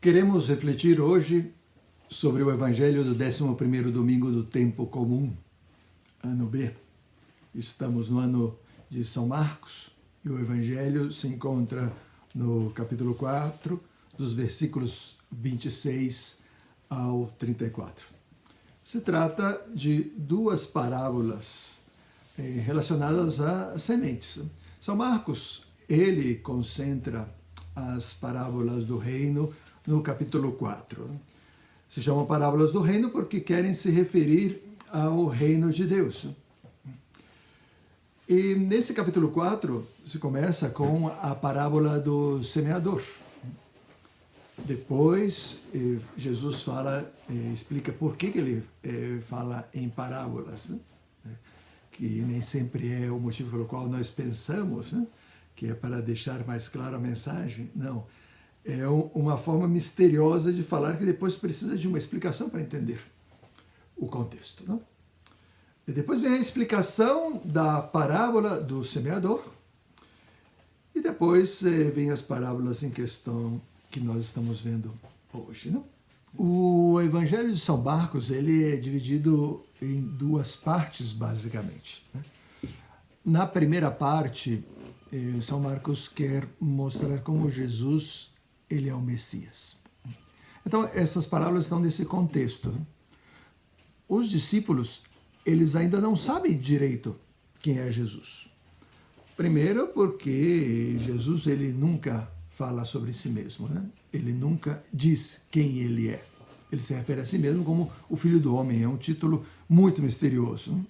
Queremos refletir hoje sobre o Evangelho do 11º domingo do tempo comum, ano B. Estamos no ano de São Marcos e o Evangelho se encontra no capítulo 4, dos versículos 26 ao 34. Se trata de duas parábolas relacionadas a sementes. São Marcos, ele concentra as parábolas do reino no capítulo 4. Se chamam parábolas do reino porque querem se referir ao reino de Deus. E nesse capítulo 4 se começa com a parábola do semeador. Depois Jesus explica por que ele fala em parábolas, né? Que nem sempre é o motivo pelo qual nós pensamos, né? Que é para deixar mais clara a mensagem. Não. É uma forma misteriosa de falar que depois precisa de uma explicação para entender o contexto. Não? E depois vem a explicação da parábola do semeador. E depois vem as parábolas em questão que nós estamos vendo hoje. Não? O Evangelho de São Marcos ele é dividido em duas partes, basicamente. Na primeira parte, São Marcos quer mostrar como Jesus ele é o Messias. Então, essas parábolas estão nesse contexto. Os discípulos, eles ainda não sabem direito quem é Jesus. Primeiro, porque Jesus ele nunca fala sobre si mesmo, né? Ele nunca diz quem ele é. Ele se refere a si mesmo como o Filho do Homem. É um título muito misterioso.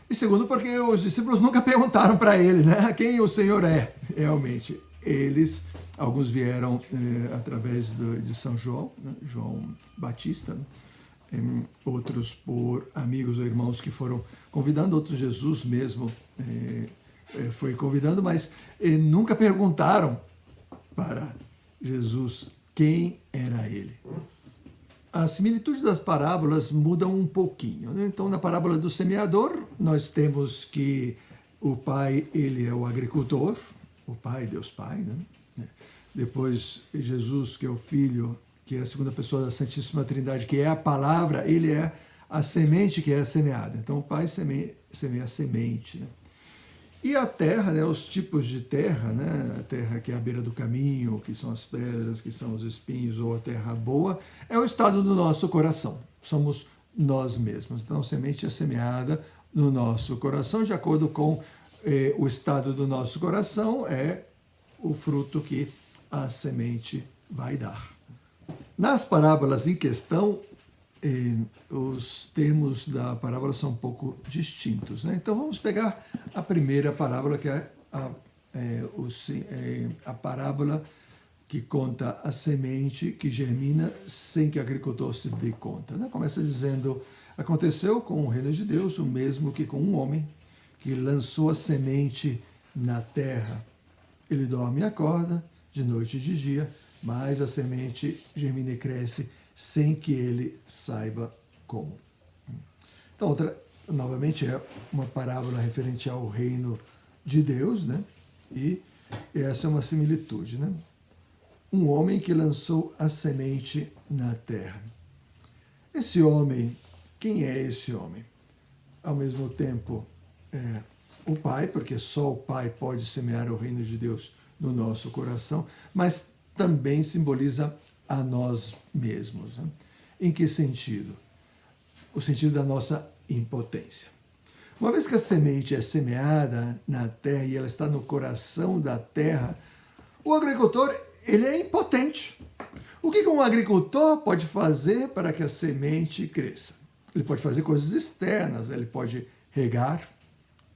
E segundo, porque os discípulos nunca perguntaram para ele, né, quem o Senhor é realmente. Alguns vieram através de São João, né, João Batista, né, outros por amigos ou irmãos que foram convidando, outros Jesus mesmo foi convidando, mas nunca perguntaram para Jesus quem era ele. A similitude das parábolas mudam um pouquinho, né? Então, na parábola do semeador, nós temos que o pai, ele é o agricultor, o pai, Deus Pai, né? Depois, Jesus, que é o Filho, que é a segunda pessoa da Santíssima Trindade, que é a palavra, ele é a semente que é semeada. Então, o pai semeia a semente, né? E a terra, né, os tipos de terra, né, a terra que é à beira do caminho, que são as pedras, que são os espinhos, ou a terra boa, é o estado do nosso coração. Somos nós mesmos. Então, a semente é semeada no nosso coração, de acordo com o estado do nosso coração, é o fruto que a semente vai dar. Nas parábolas em questão, os termos da parábola são um pouco distintos, né? Então vamos pegar a primeira parábola, que é a parábola que conta a semente que germina sem que o agricultor se dê conta, né? Começa dizendo: aconteceu com o reino de Deus o mesmo que com um homem que lançou a semente na terra. Ele dorme e acorda, de noite e de dia, mas a semente germina e cresce sem que ele saiba como. Então, novamente, é uma parábola referente ao reino de Deus, né? E essa é uma similitude, né? Um homem que lançou a semente na terra. Esse homem, quem é esse homem? Ao mesmo tempo, é o Pai, porque só o Pai pode semear o reino de Deus no nosso coração, mas também simboliza a nós mesmos, né? Em que sentido? O sentido da nossa impotência. Uma vez que a semente é semeada na terra e ela está no coração da terra, o agricultor ele é impotente. O que um agricultor pode fazer para que a semente cresça? Ele pode fazer coisas externas, ele pode regar,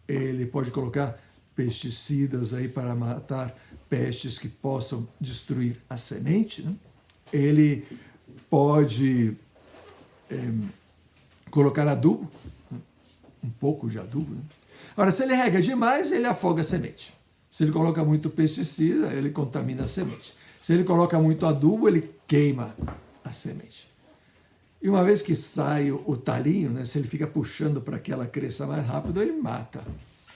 ele pode colocar pesticidas aí para matar pestes que possam destruir a semente, né? Ele pode colocar adubo, um pouco de adubo, né? Agora, se ele rega demais, ele afoga a semente. Se ele coloca muito pesticida, ele contamina a semente. Se ele coloca muito adubo, ele queima a semente. E uma vez que sai o talinho, né, se ele fica puxando para que ela cresça mais rápido, ele mata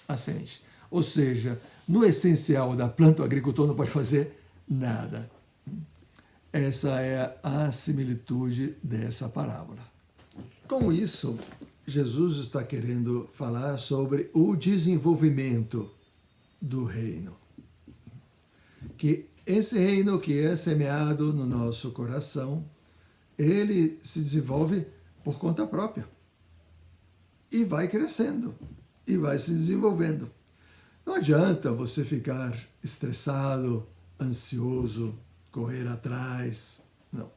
a semente. Ou seja, no essencial da planta, o agricultor não pode fazer nada. Essa é a similitude dessa parábola. Com isso, Jesus está querendo falar sobre o desenvolvimento do reino. Que esse reino que é semeado no nosso coração, ele se desenvolve por conta própria. E vai crescendo, e vai se desenvolvendo. Não adianta você ficar estressado, ansioso, correr atrás. Não.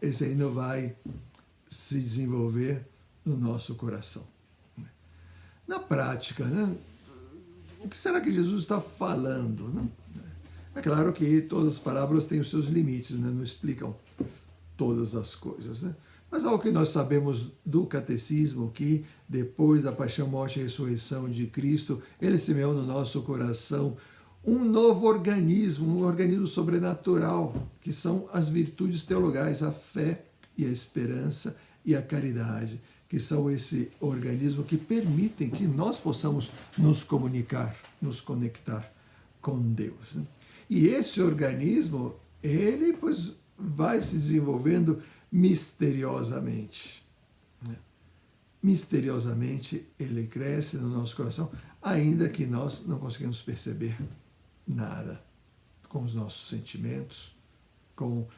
Esse reino vai se desenvolver no nosso coração. Na prática, né? O que será que Jesus está falando? Né? É claro que todas as parábolas têm os seus limites, né? Não explicam todas as coisas. Né? Mas algo que nós sabemos do catecismo, que depois da paixão, morte e ressurreição de Cristo, ele semeou no nosso coração um novo organismo, um organismo sobrenatural, que são as virtudes teologais, a fé e a esperança e a caridade, que são esse organismo que permitem que nós possamos nos comunicar, nos conectar com Deus. Né? E esse organismo, ele pois vai se desenvolvendo misteriosamente. Né? Misteriosamente ele cresce no nosso coração, ainda que nós não conseguimos perceber nada com os nossos sentimentos, com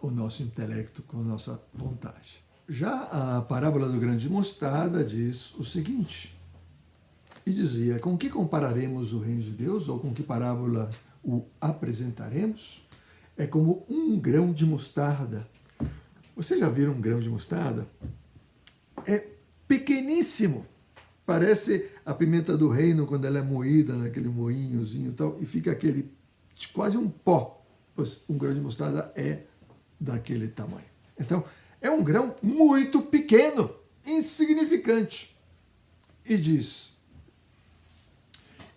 o nosso intelecto, com a nossa vontade. Já a parábola do grão de mostarda diz o seguinte, e dizia, com que compararemos o reino de Deus, ou com que parábolas o apresentaremos? É como um grão de mostarda. Vocês já viram um grão de mostarda? É pequeníssimo. Parece a pimenta do reino quando ela é moída naquele moinhozinho e tal, e fica aquele quase um pó. Pois um grão de mostarda é daquele tamanho. Então, é um grão muito pequeno, insignificante. E diz,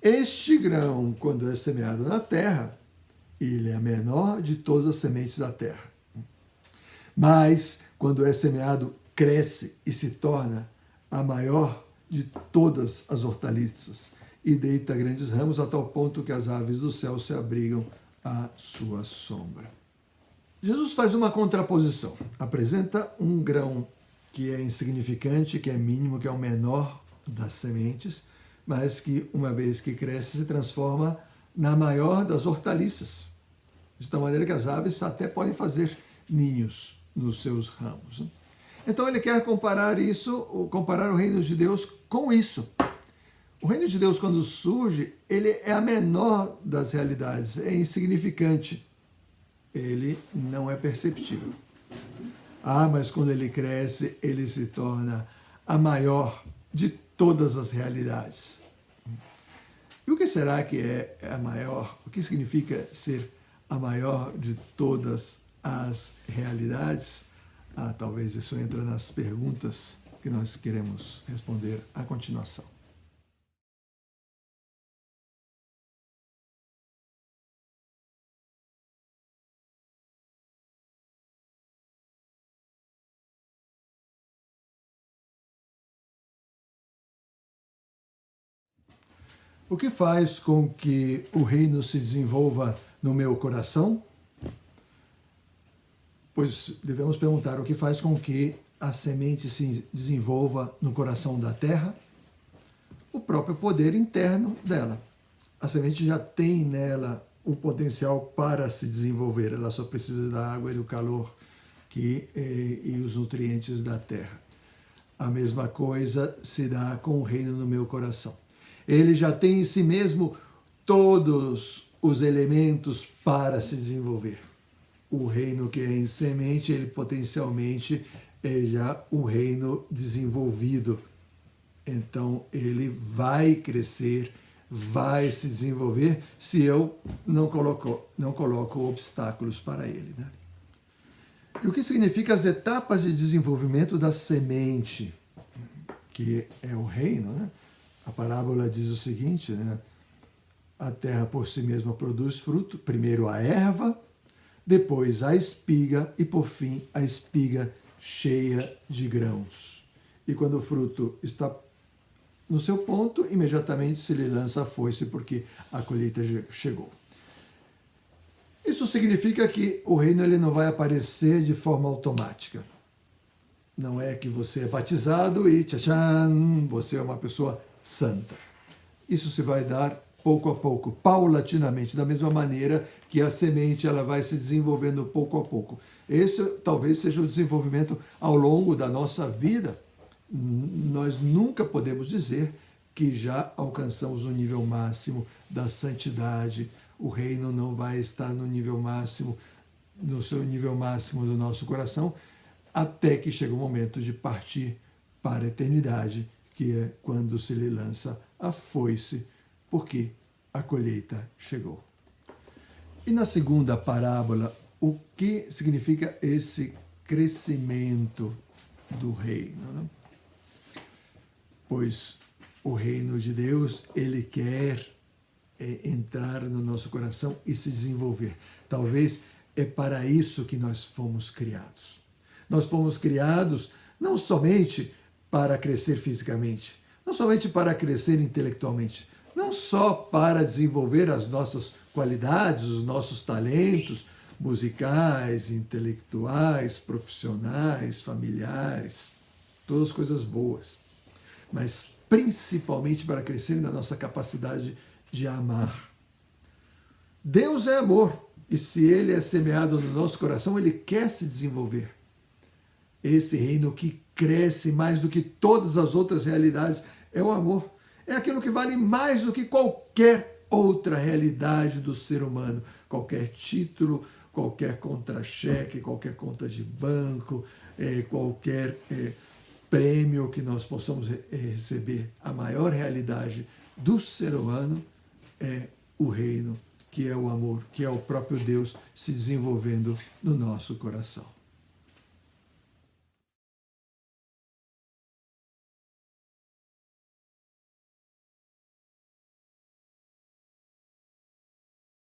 este grão, quando é semeado na terra, ele é a menor de todas as sementes da terra. Mas, quando é semeado, cresce e se torna a maior de todas as hortaliças e deita grandes ramos a tal ponto que as aves do céu se abrigam à sua sombra. Jesus faz uma contraposição, apresenta um grão que é insignificante, que é mínimo, que é o menor das sementes, mas que, uma vez que cresce, se transforma na maior das hortaliças, de tal maneira que as aves até podem fazer ninhos nos seus ramos. Então ele quer comparar o reino de Deus com isso. O reino de Deus, quando surge, ele é a menor das realidades, é insignificante. Ele não é perceptível. Mas quando ele cresce, ele se torna a maior de todas as realidades. E o que será que é a maior? O que significa ser a maior de todas as realidades? Talvez isso entre nas perguntas que nós queremos responder à continuação. O que faz com que o reino se desenvolva no meu coração? Pois devemos perguntar o que faz com que a semente se desenvolva no coração da terra? O próprio poder interno dela. A semente já tem nela o potencial para se desenvolver, ela só precisa da água e do calor e os nutrientes da terra. A mesma coisa se dá com o reino no meu coração. Ele já tem em si mesmo todos os elementos para se desenvolver. O reino que é em semente, ele potencialmente é já o reino desenvolvido. Então, ele vai crescer, vai se desenvolver se eu não coloco obstáculos para ele. Né? E o que significa as etapas de desenvolvimento da semente, que é o reino, né? A parábola diz o seguinte, né? A terra por si mesma produz fruto, primeiro a erva, depois a espiga e por fim a espiga cheia de grãos. E quando o fruto está no seu ponto, imediatamente se lhe lança a foice porque a colheita chegou. Isso significa que o reino ele não vai aparecer de forma automática. Não é que você é batizado e tchan, você é uma pessoa santa. Isso se vai dar pouco a pouco, paulatinamente, da mesma maneira que a semente ela vai se desenvolvendo pouco a pouco. Esse talvez seja o desenvolvimento ao longo da nossa vida. Nós nunca podemos dizer que já alcançamos o nível máximo da santidade. O reino não vai estar no nível máximo, no seu nível máximo do nosso coração, até que chega o momento de partir para a eternidade, que é quando se lhe lança a foice, porque a colheita chegou. E na segunda parábola, o que significa esse crescimento do reino? Né? Pois o reino de Deus, ele quer entrar no nosso coração e se desenvolver. Talvez é para isso que nós fomos criados. Nós fomos criados não somente para crescer fisicamente, não somente para crescer intelectualmente, não só para desenvolver as nossas qualidades, os nossos talentos musicais, intelectuais, profissionais, familiares, todas coisas boas, mas principalmente para crescer na nossa capacidade de amar. Deus é amor, e se ele é semeado no nosso coração, ele quer se desenvolver. Esse reino que cresce mais do que todas as outras realidades é o amor. É aquilo que vale mais do que qualquer outra realidade do ser humano. Qualquer título, qualquer contra-cheque, qualquer conta de banco, qualquer prêmio que nós possamos receber. A maior realidade do ser humano é o reino, que é o amor, que é o próprio Deus se desenvolvendo no nosso coração.